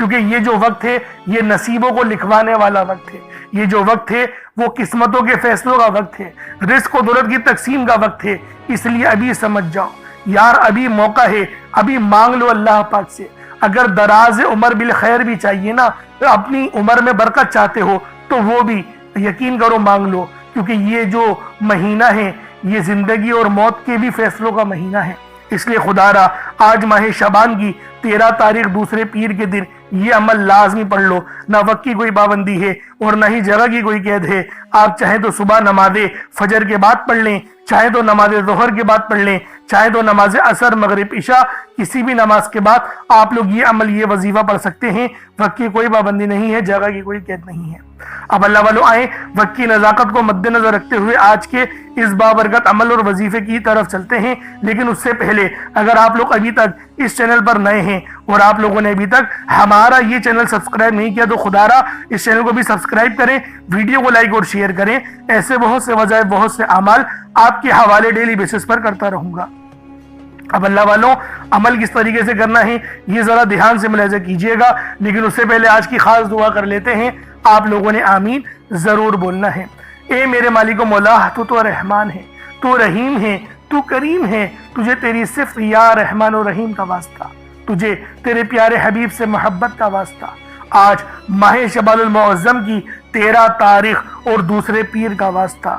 کیونکہ یہ جو وقت ہے یہ نصیبوں کو لکھوانے والا وقت ہے، یہ جو وقت ہے وہ قسمتوں کے فیصلوں کا وقت ہے، رزق و دولت کی تقسیم کا وقت ہے۔ اس لیے ابھی سمجھ جاؤ یار، ابھی موقع ہے، ابھی مانگ لو اللہ پاک سے۔ اگر دراز عمر بالخیر بھی چاہیے نا، اپنی عمر میں برکت چاہتے ہو تو وہ بھی یقین کرو مانگ لو، کیونکہ یہ جو مہینہ ہے یہ زندگی اور موت کے بھی فیصلوں کا مہینہ ہے۔ اس لیے خدا را آج ماہ شعبان کی 13 تاریخ دوسرے پیر کے دن یہ عمل لازمی پڑھ لو۔ نہ وقت کی کوئی پابندی ہے اور نہ ہی جگہ کی کوئی قید ہے۔ آپ چاہیں تو صبح نماز فجر کے بعد پڑھ لیں، چاہے تو نماز ظہر کے بعد پڑھ لیں، چاہے تو نماز عصر مغرب عشاء کسی بھی نماز کے بعد آپ لوگ یہ عمل یہ وظیفہ پڑھ سکتے ہیں۔ وقت کی کوئی پابندی نہیں ہے، جگہ کی کوئی قید نہیں ہے۔ اب اللہ والوں آئیں وقت کی نزاکت کو مد نظر رکھتے ہوئے آج کے اس بابرکت عمل اور وظیفے کی طرف چلتے ہیں۔ لیکن اس سے پہلے اگر آپ لوگ ابھی تک اس چینل پر نئے ہیں اور آپ لوگوں نے ابھی تک ہمارا یہ چینل سبسکرائب نہیں کیا تو خدا را اس چینل کو بھی سبسکرائب کریں، ویڈیو کو لائک اور شیئر کریں۔ ایسے بہت سے وظائف، بہت سے اعمال آپ کے حوالے ڈیلی بیسس پر کرتا رہوں گا۔ اب اللہ والوں عمل کس طریقے سے کرنا ہے یہ ذرا دھیان سے ملاحظہ کیجئے گا، لیکن اس سے پہلے آج کی خاص دعا کر لیتے ہیں۔ آپ لوگوں نے آمین ضرور بولنا ہے۔ اے میرے مالک و مولا، تو رحمان ہے، تو رحیم ہے، تو کریم ہے، تجھے تیری صفت یا رحمان و رحیم کا واسطہ، تجھے تیرے پیارے حبیب سے محبت کا واسطہ۔ آج ماہ شعبان المعظم کی 13 تاریخ اور دوسرے پیر کا واسطہ،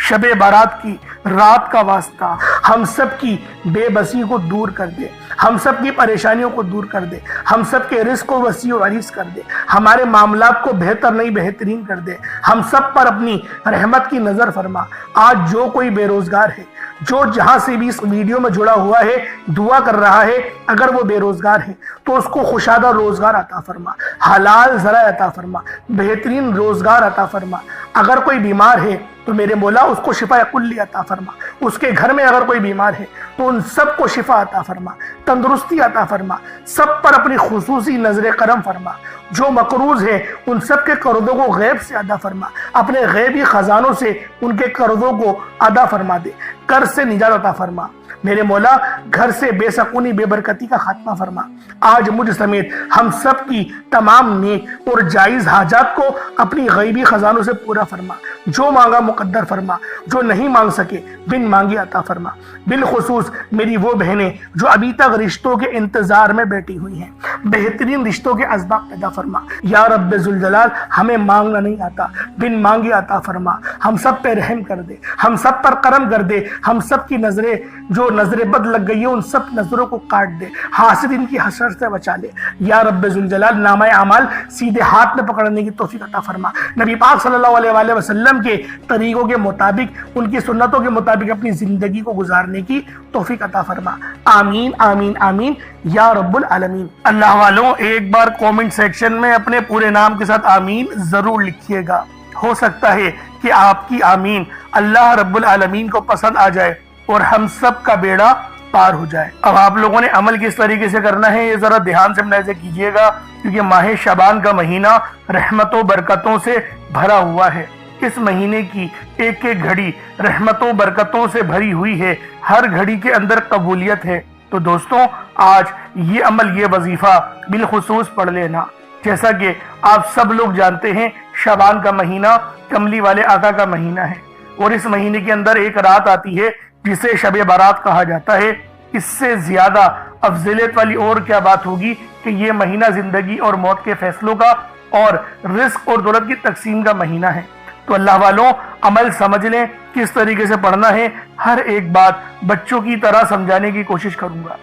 شب بارات کی رات کا واسطہ، ہم سب کی بے بسی کو دور کر دے، ہم سب کی پریشانیوں کو دور کر دے، ہم سب کے رزق کو وسیع و عریض کر دے، ہمارے معاملات کو بہتر نہیں بہترین کر دے، ہم سب پر اپنی رحمت کی نظر فرما۔ آج جو کوئی بے روزگار ہے، جو جہاں سے بھی اس ویڈیو میں جڑا ہوا ہے دعا کر رہا ہے، اگر وہ بے روزگار ہے تو اس کو خوشادہ روزگار عطا فرما، حلال ذرائع عطا فرما، بہترین روزگار عطا فرما۔ اگر کوئی بیمار ہے تو میرے مولا اس کو شفا کلی عطا فرما، اس کے گھر میں اگر کوئی بیمار ہے تو ان سب کو شفا عطا فرما، تندرستی عطا فرما، سب پر اپنی خصوصی نظر کرم فرما۔ جو مقروض ہے ان سب کے قرضوں کو غیب سے ادا فرما، اپنے غیبی خزانوں سے ان کے قرضوں کو ادا فرما دے، قرض سے نجات عطا فرما۔ میرے مولا گھر سے بے سکونی بے برکتی کا خاتمہ فرما۔ آج مجھ سمیت ہم سب کی تمام نیک اور جائز حاجات کو اپنی غیبی خزانوں سے پورا فرما، جو مانگا مقدر فرما، جو نہیں مانگ سکے بن مانگی عطا فرما۔ بالخصوص میری وہ بہنیں جو ابھی تک رشتوں کے انتظار میں بیٹھی ہوئی ہیں، بہترین رشتوں کے اسباب پیدا فرما۔ یا رب ذوالجلال ہمیں مانگنا نہیں آتا، بن مانگی عطا فرما۔ ہم سب پہ رحم کر دے، ہم سب پر کرم کر دے، ہم سب کی نظریں جو نظر بد لگ گئی ہے ان سب نظروں کو کاٹ دے، حاسدین کی حسد سے بچا لے۔ یا رب ذوالجلال نامہ اعمال سیدھے ہاتھ میں پکڑنے کی توفیق عطا فرما۔ نبی پاک صلی اللہ علیہ وآلہ وسلم کے طریقوں کے مطابق، ان کی سنتوں کے مطابق اپنی زندگی کو گزارنے کی توفیق عطا فرما۔ آمین آمین آمین یا رب العالمین۔ اللہ والوں ایک بار کومنٹ سیکشن میں اپنے پورے نام کے ساتھ آمین ضرور لکھیے گا، ہو سکتا ہے کہ آپ کی آمین اللہ رب العالمین کو پسند آ جائے اور ہم سب کا بیڑا پار ہو جائے۔ اب آپ لوگوں نے عمل کس طریقے سے کرنا ہے یہ ذرا دھیان سے ملاحظہ کیجئے گا، کیونکہ ماہ شعبان کا مہینہ رحمتوں برکتوں سے بھرا ہوا ہے۔ اس مہینے کی ایک ایک گھڑی رحمتوں برکتوں سے بھری ہوئی ہے، ہر گھڑی کے اندر قبولیت ہے۔ تو دوستوں آج یہ عمل یہ وظیفہ بالخصوص پڑھ لینا۔ جیسا کہ آپ سب لوگ جانتے ہیں شعبان کا مہینہ کملی والے آقا کا مہینہ ہے، اور اس مہینے کے اندر ایک رات آتی ہے جسے شب بارات کہا جاتا ہے۔ اس سے زیادہ افضلیت والی اور کیا بات ہوگی کہ یہ مہینہ زندگی اور موت کے فیصلوں کا اور رزق اور دولت کی تقسیم کا مہینہ ہے۔ تو اللہ والوں عمل سمجھ لیں کس طریقے سے پڑھنا ہے۔ ہر ایک بات بچوں کی طرح سمجھانے کی کوشش کروں گا۔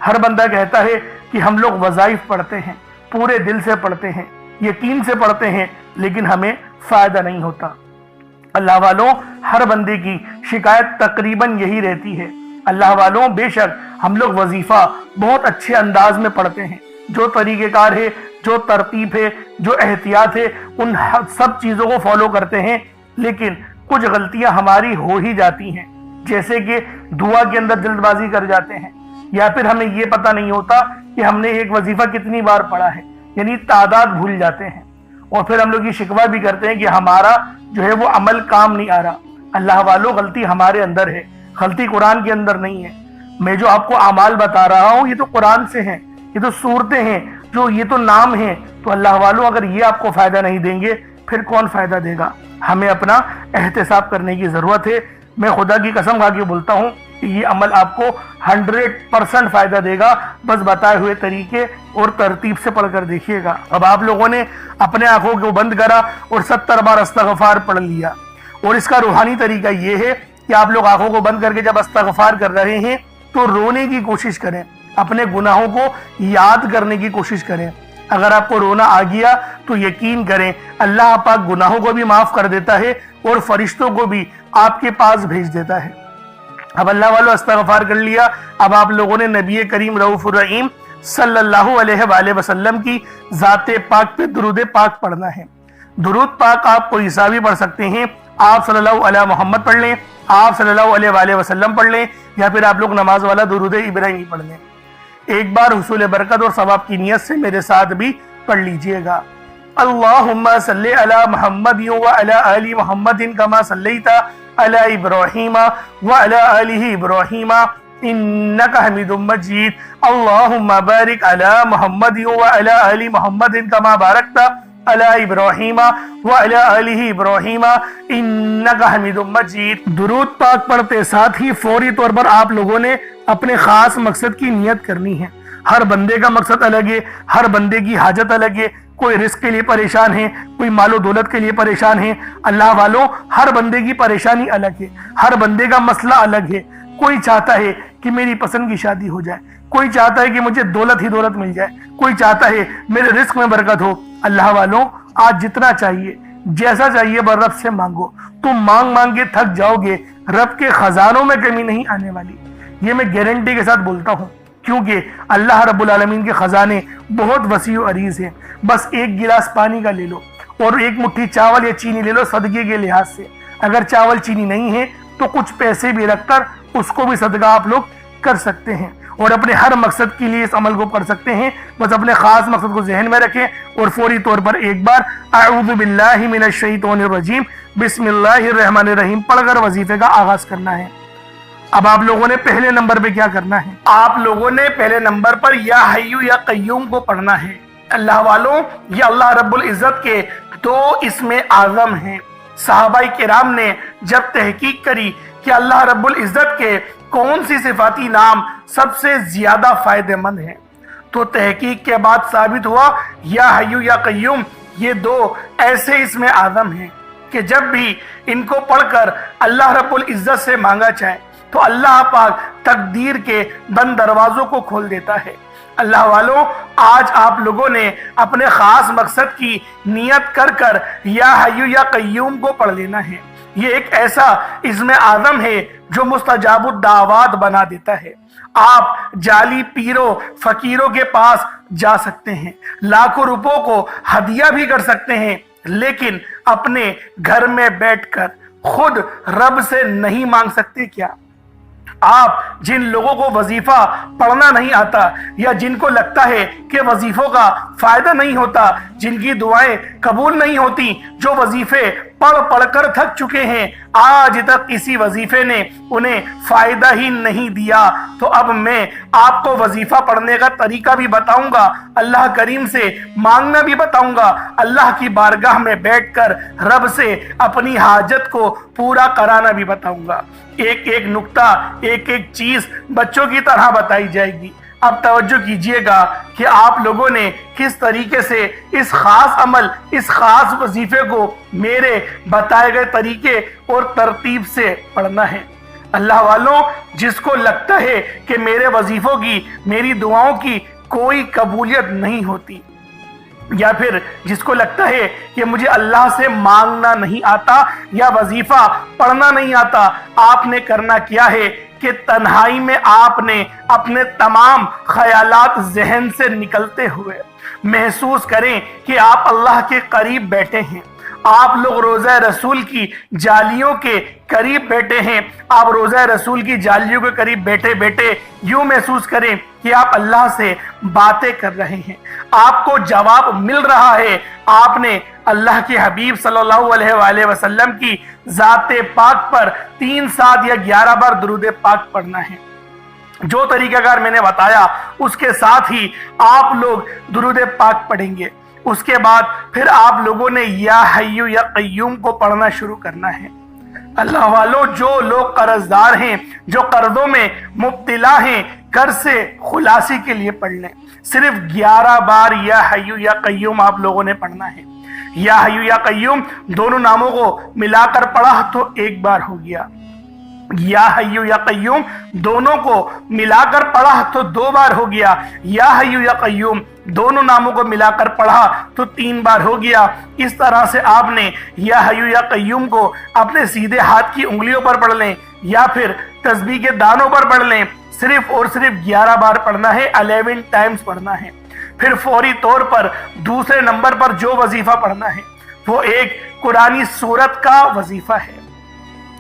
ہر بندہ کہتا ہے کہ ہم لوگ وظائف پڑھتے ہیں، پورے دل سے پڑھتے ہیں، یقین سے پڑھتے ہیں، لیکن ہمیں فائدہ نہیں ہوتا۔ اللہ والوں ہر بندے کی شکایت تقریباً یہی رہتی ہے۔ اللہ والوں بے شک ہم لوگ وظیفہ بہت اچھے انداز میں پڑھتے ہیں، جو طریقہ کار ہے، جو ترتیب ہے، جو احتیاط ہے، ان سب چیزوں کو فالو کرتے ہیں، لیکن کچھ غلطیاں ہماری ہو ہی جاتی ہیں، جیسے کہ دعا کے اندر جلد بازی کر جاتے ہیں، یا پھر ہمیں یہ پتہ نہیں ہوتا کہ ہم نے ایک وظیفہ کتنی بار پڑھا ہے، یعنی تعداد بھول جاتے ہیں، اور پھر ہم لوگ یہ شکوہ بھی کرتے ہیں کہ ہمارا جو ہے وہ عمل کام نہیں آ رہا۔ اللہ والوں غلطی ہمارے اندر ہے، غلطی قرآن کے اندر نہیں ہے۔ میں جو آپ کو اعمال بتا رہا ہوں یہ تو قرآن سے ہیں، یہ تو صورتیں ہیں، جو یہ تو نام ہے، تو اللہ والوں اگر یہ آپ کو فائدہ نہیں دیں گے پھر کون فائدہ دے گا؟ ہمیں اپنا احتساب کرنے کی ضرورت ہے۔ میں خدا کی قسم کھا کے بولتا ہوں کہ یہ عمل آپ کو 100% فائدہ دے گا، بس بتائے ہوئے طریقے اور ترتیب سے پڑھ کر دیکھیے گا۔ اب آپ لوگوں نے اپنے آنکھوں کو بند کرا اور 70 بار استغفار پڑھ لیا، اور اس کا روحانی طریقہ یہ ہے کہ آپ لوگ آنکھوں کو بند کر کے جب استغفار کر رہے ہیں تو رونے کی کوشش کریں، اپنے گناہوں کو یاد کرنے کی کوشش کریں۔ اگر آپ کو رونا آ گیا تو یقین کریں اللہ پاک گناہوں کو بھی معاف کر دیتا ہے اور فرشتوں کو بھی آپ کے پاس بھیج دیتا ہے۔ اب اللہ والوں استغفار کر لیا، اب آپ لوگوں نے نبی کریم رؤوف الرحیم صلی اللہ علیہ وآلہ وسلم کی ذات پاک پہ درود پاک پڑھنا ہے۔ درود پاک آپ کوئی سا بھی پڑھ سکتے ہیں، آپ صلی اللہ علیہ محمد پڑھ لیں، آپ صلی اللہ علیہ وآلہ وسلم پڑھ لیں، یا پھر آپ لوگ نماز والا درود ابراہیمی پڑھ لیں۔ ایک بار حصول برکت اور ثواب کی نیت سے میرے ساتھ بھی پڑھ لیجئے گا۔ اللہم صلی علی محمد وعلی آل محمد کما صلیت علی ابراہیم وعلی آل ابراہیم انک حمید مجید۔ اللہم بارک علی محمد وعلی آل محمد کما بارکت علی ابراہیم وعلی آل ابراہیم انک حمید مجید۔ درود پاک پڑھتے ساتھ ہی فوری طور پر آپ لوگوں نے اپنے خاص مقصد کی نیت کرنی ہے۔ ہر بندے کا مقصد الگ ہے، ہر بندے کی حاجت الگ ہے، کوئی رزق کے لیے پریشان ہے، کوئی مال و دولت کے لیے پریشان ہے۔ اللہ والوں ہر بندے کی پریشانی الگ ہے، ہر بندے کا مسئلہ الگ ہے۔ کوئی چاہتا ہے کہ میری پسند کی شادی ہو جائے، کوئی چاہتا ہے کہ مجھے دولت ہی دولت مل جائے، کوئی چاہتا ہے میرے رزق میں برکت ہو۔ اللہ والوں آج جتنا چاہیے جیسا چاہیے بس رب سے مانگو، تم مانگ مانگ کے تھک جاؤ گے، رب کے خزانوں میں کمی نہیں آنے والی، یہ میں گارنٹی کے ساتھ بولتا ہوں، کیونکہ اللہ رب العالمین کے خزانے بہت وسیع و عریض ہیں۔ بس ایک گلاس پانی کا لے لو اور ایک مٹھی چاول یا چینی لے لو صدقے کے لحاظ سے، اگر چاول چینی نہیں ہے تو کچھ پیسے بھی رکھ کر اس کو بھی صدقہ آپ لوگ کر سکتے ہیں، اور اپنے ہر مقصد کے لیے اس عمل کو کر سکتے ہیں۔ بس اپنے خاص مقصد کو ذہن میں رکھیں اور فوری طور پر ایک بار اعوذ باللہ من الشیطان الرجیم بسم اللہ الرحمن الرحیم پڑھ کر وظیفے کا آغاز کرنا ہے۔ اب آپ لوگوں نے پہلے نمبر پہ کیا کرنا ہے؟ آپ لوگوں نے پہلے نمبر پر یا حیو یا قیوم کو پڑھنا ہے۔ اللہ والوں یہ اللہ رب العزت کے دو اسم اعظم ہیں۔ صحابہ کرام نے جب تحقیق کری کہ اللہ رب العزت کے کون سی صفاتی نام سب سے زیادہ فائدہ مند ہیں، تو تحقیق کے بعد ثابت ہوا یا حیو یا قیوم یہ دو ایسے اسم اعظم ہیں کہ جب بھی ان کو پڑھ کر اللہ رب العزت سے مانگا جائے تو اللہ پاک تقدیر کے بند دروازوں کو کھول دیتا ہے۔ اللہ والوں آج آپ لوگوں نے اپنے خاص مقصد کی نیت کر کر یا حیو یا قیوم کو پڑھ لینا ہے۔ یہ ایک ایسا اسم اعظم ہے جو مستجاب الدعوات بنا دیتا ہے۔ آپ جعلی پیروں فقیروں کے پاس جا سکتے ہیں، لاکھوں روپوں کو ہدیہ بھی کر سکتے ہیں، لیکن اپنے گھر میں بیٹھ کر خود رب سے نہیں مانگ سکتے کیا؟ آپ جن لوگوں کو وظیفہ پڑھنا نہیں آتا یا جن کو لگتا ہے کہ وظیفوں کا فائدہ نہیں ہوتا، جن کی دعائیں قبول نہیں ہوتی، جو وظیفے پڑھ پڑھ کر تھک چکے ہیں، آج تک کسی وظیفے نے انہیں فائدہ ہی نہیں دیا، تو اب میں آپ کو وظیفہ پڑھنے کا طریقہ بھی بتاؤں گا، اللہ کریم سے مانگنا بھی بتاؤں گا، اللہ کی بارگاہ میں بیٹھ کر رب سے اپنی حاجت کو پورا کرانا بھی بتاؤں گا۔ ایک ایک نقطہ ایک ایک چیز بچوں کی طرح بتائی جائے گی۔ اب توجہ کیجئے گا کہ آپ لوگوں نے کس طریقے سے اس خاص عمل اس خاص وظیفے کو میرے بتائے گئے طریقے اور ترتیب سے پڑھنا ہے۔ اللہ والوں جس کو لگتا ہے کہ میرے وظیفوں کی میری دعاؤں کی کوئی قبولیت نہیں ہوتی، یا پھر جس کو لگتا ہے کہ مجھے اللہ سے مانگنا نہیں آتا یا وظیفہ پڑھنا نہیں آتا، آپ نے کرنا کیا ہے کہ تنہائی میں آپ نے اپنے تمام خیالات ذہن سے نکلتے ہوئے محسوس کریں کہ آپ اللہ کے قریب بیٹھے ہیں، آپ لوگ روضہ رسول کی جالیوں کے قریب بیٹھے ہیں، آپ روضہ رسول کی جالیوں کے قریب بیٹھے بیٹھے یوں محسوس کریں کہ آپ اللہ سے باتیں کر رہے ہیں، آپ کو جواب مل رہا ہے۔ آپ نے اللہ کے حبیب صلی اللہ علیہ وآلہ وسلم کی ذات پاک پر 3 7 یا 11 بار درود پاک پڑھنا ہے۔ جو طریقہ کار میں نے بتایا اس کے ساتھ ہی آپ لوگ درود پاک پڑھیں گے۔ اس کے بعد پھر آپ لوگوں نے یا حیو یا قیوم کو پڑھنا شروع کرنا ہے۔ اللہ والو، جو لوگ قرض دار ہیں، جو قرضوں میں مبتلا ہیں، قرض سے خلاصی کے لیے پڑھ لیں۔ صرف 11 بار یا حیو یا قیوم آپ لوگوں نے پڑھنا ہے۔ یا حیو یا قیوم دونوں ناموں کو ملا کر پڑھا تو ایک بار ہو گیا، یا حیو یا قیوم دونوں کو ملا کر پڑھا تو 2 بار ہو گیا، یا حیو یا قیوم دونوں ناموں کو ملا کر پڑھا تو 3 بار ہو گیا۔ اس طرح سے آپ نے یا حیو یا قیوم کو اپنے سیدھے ہاتھ کی انگلیوں پر پڑھ لیں یا پھر تسبیح کے دانوں پر پڑھ لیں۔ صرف اور صرف 11 بار پڑھنا ہے، 11 ٹائمز پڑھنا ہے۔ پھر فوری طور پر دوسرے نمبر پر جو وظیفہ پڑھنا ہے وہ ایک قرآنی سورت کا وظیفہ ہے۔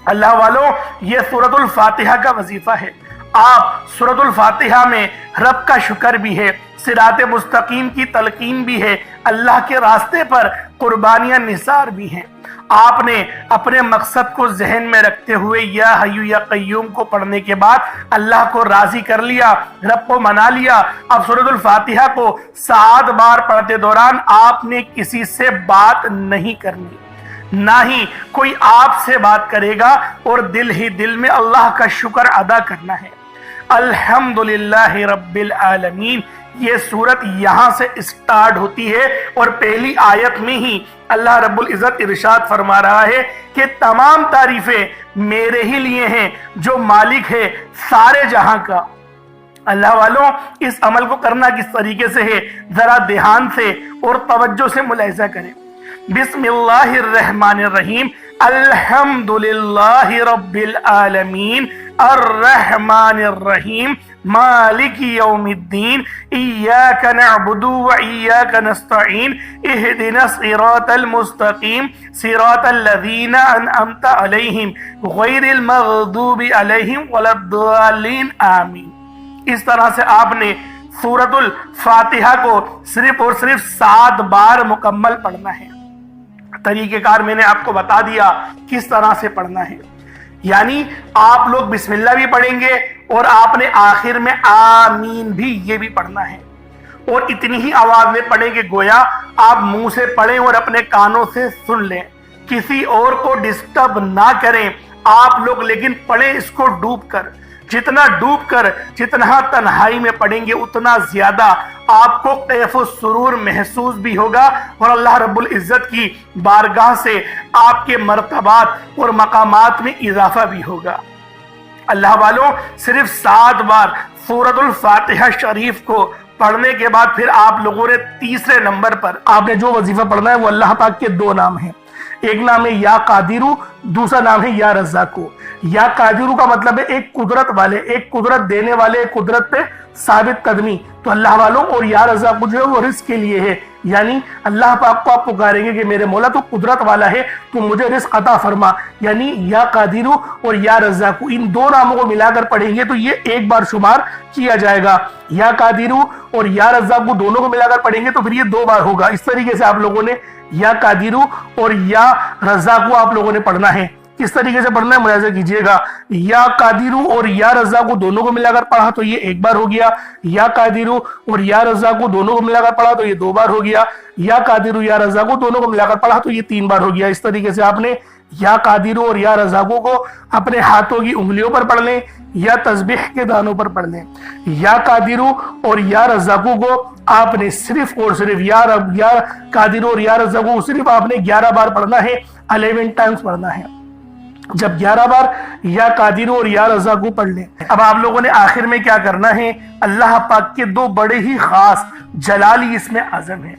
اللہ والوں، یہ سورۃ الفاتحہ کا وظیفہ ہے۔ آپ سورۃ الفاتحہ میں رب کا شکر بھی ہے، صراط مستقیم کی تلقین بھی ہے، اللہ کے راستے پر قربانیاں نثار بھی ہیں۔ آپ نے اپنے مقصد کو ذہن میں رکھتے ہوئے یا حیو یا قیوم کو پڑھنے کے بعد اللہ کو راضی کر لیا، رب کو منا لیا۔ اب سورۃ الفاتحہ کو 7 بار پڑھتے دوران آپ نے کسی سے بات نہیں کرنی، نہ ہی کوئی آپ سے بات کرے گا، اور دل ہی دل میں اللہ کا شکر ادا کرنا ہے۔ الحمدللہ رب العالمین، یہ سورت یہاں سے اسٹارٹ ہوتی ہے اور پہلی آیت میں ہی اللہ رب العزت ارشاد فرما رہا ہے کہ تمام تعریفیں میرے ہی لیے ہیں جو مالک ہے سارے جہاں کا۔ اللہ والوں، اس عمل کو کرنا کس طریقے سے ہے ذرا دھیان سے اور توجہ سے ملاحظہ کریں۔ بسم اللہ الرحمن الرحیم، الحمدللہ رب العالمین الرحمن الرحیم مالک یوم الدین ایاک نعبد و ایاک نستعین اہدنا الصراط المستقیم صراط الذین انعمت علیہم غیر المغضوب علیہم ولا الضالین آمین۔ اس طرح سے آپ نے سورۃ الفاتحہ کو صرف اور صرف 7 بار مکمل پڑھنا ہے۔ طریقہ کار میں نے آپ کو بتا دیا کس طرح سے پڑھنا ہے، یعنی آپ لوگ بسم اللہ بھی پڑھیں گے اور آپ نے آخر میں آمین بھی یہ بھی پڑھنا ہے، اور اتنی ہی آواز میں پڑھیں کہ گویا آپ منہ سے پڑھیں اور اپنے کانوں سے سن لیں، کسی اور کو ڈسٹرب نہ کریں آپ لوگ، لیکن پڑھیں اس کو ڈوب کر۔ جتنا ڈوب کر، جتنا تنہائی میں پڑھیں گے اتنا زیادہ آپ کو کیف و سرور محسوس بھی ہوگا، اور اللہ رب العزت کی بارگاہ سے آپ کے مرتبات اور مقامات میں اضافہ بھی ہوگا۔ اللہ والوں، صرف 7 بار سورۃ الفاتحہ شریف کو پڑھنے کے بعد پھر آپ لوگوں نے تیسرے نمبر پر آپ نے جو وظیفہ پڑھنا ہے وہ اللہ پاک کے 2 نام ہیں، ایک نام ہے یا قادرو، دوسرا نام ہے یا رزاقو۔ یا قادرو کا مطلب ہے ایک قدرت والے، ایک قدرت دینے والے، ایک قدرت پہ ثابت قدمی، تو اللہ والوں، اور یا رزاقو جو ہے وہ رزق کے لیے ہے، یعنی اللہ پاک کو آپ پکاریں گے کہ میرے مولا تو قدرت والا ہے، تو مجھے رزق عطا فرما، یعنی یا قادرو اور یا رزاقو ان 2 ناموں کو ملا کر پڑھیں گے تو یہ ایک بار شمار کیا جائے گا۔ یا قادرو اور یا رزاقو دونوں کو ملا کر پڑھیں گے تو پھر یہ 2 بار ہوگا۔ اس طریقے سے آپ لوگوں نے یا قادرو اور یا رزاقو آپ لوگوں نے پڑھنا ہے۔ کس طریقے سے پڑھنا ہے ملاحظہ کیجئے گا، یا قادرو اور یا رزاقو دونوں کو ملا کر پڑھا تو یہ 1 بار ہو گیا، یا قادرو اور یا رزاقو دونوں کو ملا کر پڑھا تو یہ 2 بار ہو گیا، یا قادرو یا رزاقو دونوں کو ملا کر پڑھا تو یہ 3 بار ہو گیا۔ اس طریقے سے آپ نے یا قادرو اور یا رزاقو کو اپنے ہاتھوں کی انگلیوں پر پڑھ لیں یا تسبیح کے دانوں پر پڑھ لیں۔ یا قادرو اور یا رزاقو کو آپ نے صرف اور صرف یا قادرو اور یا رزاقو کو صرف آپ نے 11 بار پڑھنا ہے، 11 ٹائمز پڑھنا ہے۔ جب 11 بار یا قادرو اور یا رزاقو پڑھ لیں، اب آپ لوگوں نے آخر میں کیا کرنا ہے، اللہ پاک کے 2 بڑے ہی خاص جلالی اسم اعظم ہیں،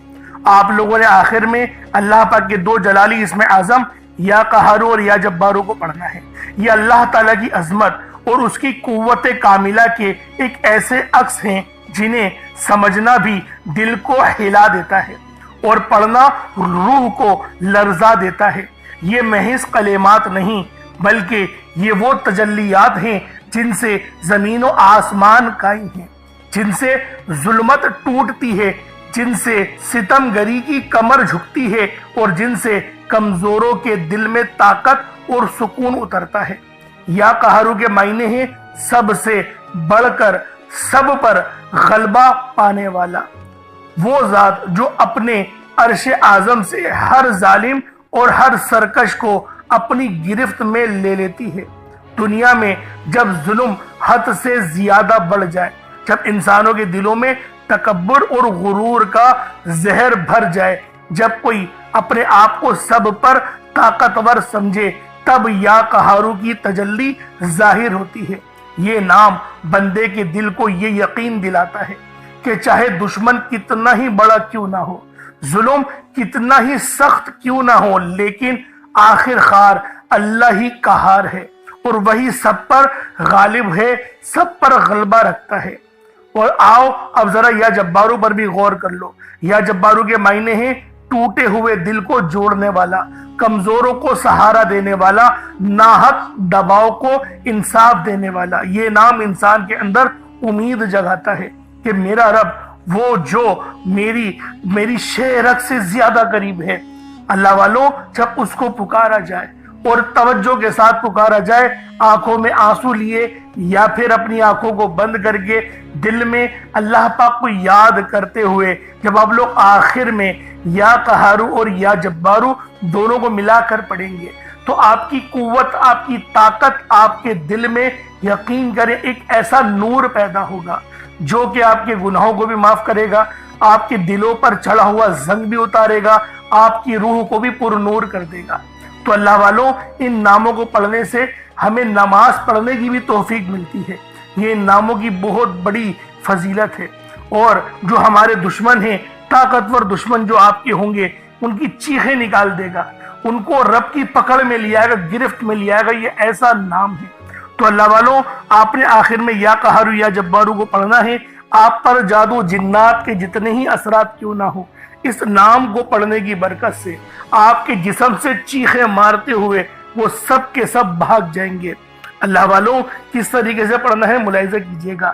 آپ لوگوں نے آخر میں اللہ پاک کے 2 جلالی اسم اعظم یا قہارو اور یا جبارو کو پڑھنا ہے۔ یہ اللہ تعالیٰ کی عظمت اور اس کی قوت کاملہ کے ایک ایسے عکس ہیں جنہیں سمجھنا بھی دل کو ہلا دیتا ہے اور پڑھنا روح کو لرزا دیتا ہے۔ یہ محض کلمات نہیں بلکہ یہ وہ تجلیات ہیں جن سے زمین و آسمان قائم ہیں، جن سے ظلمت ٹوٹتی ہے، جن سے ستم گری کی کمر جھکتی ہے اور جن سے کمزوروں کے دل میں طاقت اور سکون اترتا ہے۔ یا قہرو کے معنی ہیں سب سے بڑھ کر سب پر غلبہ پانے والا، وہ ذات جو اپنے عرش اعظم سے ہر ظالم اور ہر سرکش کو اپنی گرفت میں لے لیتی ہے۔ دنیا میں جب ظلم حد سے زیادہ بڑھ جائے، جب انسانوں کے دلوں میں تکبر اور غرور کا زہر بھر جائے، جب کوئی اپنے آپ کو سب پر طاقتور سمجھے، تب یا قہارو کی تجلی ظاہر ہوتی ہے۔ یہ نام بندے کے دل کو یہ یقین دلاتا ہے کہ چاہے دشمن کتنا ہی بڑا کیوں نہ ہو، ظلم کتنا ہی سخت کیوں نہ ہو، لیکن آخر کار اللہ ہی قہار ہے اور وہی سب پر غالب ہے، سب پر غلبہ رکھتا ہے۔ اور آؤ اب ذرا یا جبارو پر بھی غور کر لو۔ یا جبارو کے معنی ہیں ٹوٹے ہوئے دل کو جوڑنے والا، کمزوروں کو سہارا دینے والا، ناحق دباؤ کو انصاف دینے والا۔ یہ نام انسان کے اندر امید جگاتا ہے کہ میرا رب وہ جو میری شہرت سے زیادہ قریب ہے۔ اللہ والوں، جب اس کو پکارا جائے اور توجہ کے ساتھ پکارا جائے، آنکھوں میں آنسو لیے یا پھر اپنی آنکھوں کو بند کر کے دل میں اللہ پاک کو یاد کرتے ہوئے، جب آپ لوگ آخر میں یا قہارو اور یا جبارو دونوں کو ملا کر پڑھیں گے تو آپ کی قوت، آپ کی طاقت، آپ کے دل میں یقین کریں ایک ایسا نور پیدا ہوگا جو کہ آپ کے گناہوں کو بھی معاف کرے گا، آپ کے دلوں پر چڑھا ہوا زنگ بھی اتارے گا، آپ کی روح کو بھی پر نور کر دے گا۔ تو اللہ والوں، ان ناموں کو پڑھنے سے ہمیں نماز پڑھنے کی بھی توفیق ملتی ہے۔ یہ ان ناموں کی بہت بڑی فضیلت ہے، اور جو ہمارے دشمن ہیں، طاقتور دشمن جو آپ کے ہوں گے، ان کی چیخیں نکال دے گا، ان کو رب کی پکڑ میں لے آئے گا، گرفت میں لے آئے گا۔ یہ ایسا نام ہے۔ تو اللہ والوں، آپ نے آخر میں یا قہارو یا جبارو کو پڑھنا ہے۔ آپ پر جادو جنات کے جتنے ہی اثرات کیوں نہ ہو، اس نام کو پڑھنے کی برکت سے آپ کے جسم سے چیخیں مارتے ہوئے وہ سب کے سب بھاگ جائیں گے۔ اللہ والوں، کس طریقے سے پڑھنا ہے ملاحظہ کیجئے گا۔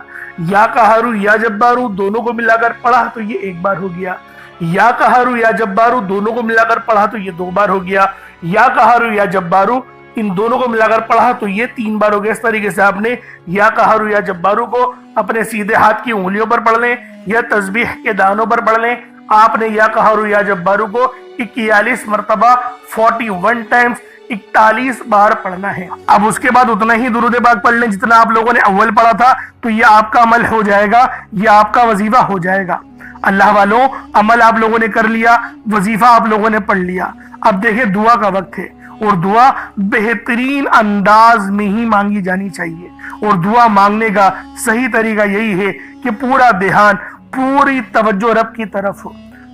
یا قہارو یا جبارو دونوں کو ملا کر پڑھا تو یہ ایک بار ہو گیا، یا قہارو یا جبارو دونوں کو ملا کر پڑھا تو یہ دو بار ہو گیا، یا قہارو یا جبارو ان دونوں کو ملا کر پڑھا تو یہ تین بار ہو گیا۔ اس طریقے سے آپ نے یا قہارو یا جبارو کو اپنے سیدھے ہاتھ کی انگلیوں پر پڑھ لیں یا تسبیح کے دانوں پر پڑھ لیں۔ آپ نے یا قہارو یا جبارو کو 41 مرتبہ 41 ٹائمز 41 بار پڑھنا ہے۔ اب اس کے بعد اتنا ہی درود پاک پڑھ لیں جتنا آپ لوگوں نے اول پڑھا تھا، تو یہ آپ کا عمل ہو جائے گا، یہ آپ کا وظیفہ ہو جائے گا۔ اللہ والوں، عمل آپ لوگوں نے کر لیا، وظیفہ آپ لوگوں نے پڑھ لیا۔ اب دیکھیں دعا کا وقت ہے، اور دعا بہترین انداز میں ہی مانگی جانی چاہیے، اور دعا مانگنے کا صحیح طریقہ یہی ہے کہ پورا دھیان، پوری توجہ رب کی طرف ہو۔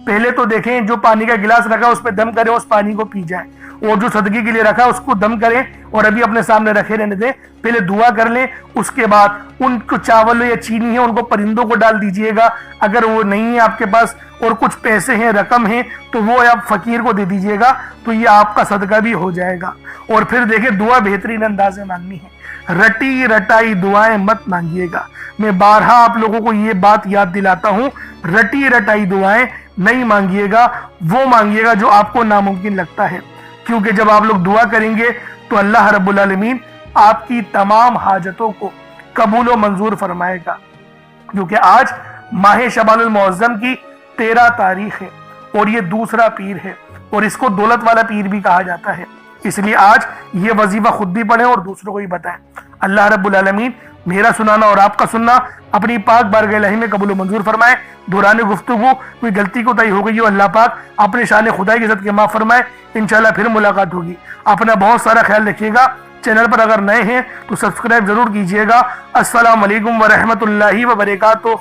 پہلے تو دیکھیں جو پانی کا گلاس رکھا اس پہ دم کریں، اس پانی کو پی جائیں، اور جو صدقے کے لیے رکھا اس کو دم کریں اور ابھی اپنے سامنے رکھے رہنے دیں۔ پہلے دعا کر لیں، اس کے بعد ان کو چاول یا چینی ہے ان کو پرندوں کو ڈال دیجئے گا، اگر وہ نہیں ہے آپ کے پاس اور کچھ پیسے ہیں، رقم ہے، تو وہ آپ فقیر کو دے دیجئے گا، تو یہ آپ کا صدقہ بھی ہو جائے گا۔ اور پھر دیکھیں دعا بہترین انداز میں مانگنی ہے، رٹی رٹائی دعائیں مت مانگیے گا۔ میں بارہا آپ لوگوں کو یہ بات یاد دلاتا ہوں، رٹی رٹائی دعائیں نہیں مانگیے گا، وہ مانگیے گا جو آپ کو ناممکن لگتا ہے، کیونکہ جب آپ لوگ دعا کریں گے تو اللہ رب العالمین آپ کی تمام حاجتوں کو قبول و منظور فرمائے گا۔ کیونکہ آج ماہ شعبان المعظم کی 13 تاریخ ہے اور یہ دوسرا پیر ہے، اور اس کو دولت والا پیر بھی کہا جاتا ہے، اس لیے آج یہ وظیفہ خود بھی پڑھیں اور دوسروں کو بھی بتائیں۔ اللہ رب العالمین میرا سنانا اور آپ کا سننا اپنی پاک بارگاہ الہی میں قبول و منظور فرمائے۔ دوران گفتگو کوئی غلطی کوتاہی ہو گئی ہو، اللہ پاک اپنے شان خدائی کی عزت کے معاف فرمائے۔ انشاءاللہ پھر ملاقات ہوگی۔ اپنا بہت سارا خیال رکھیے گا۔ چینل پر اگر نئے ہیں تو سبسکرائب ضرور کیجیے گا۔ السلام علیکم ورحمۃ اللہ وبرکاتہ۔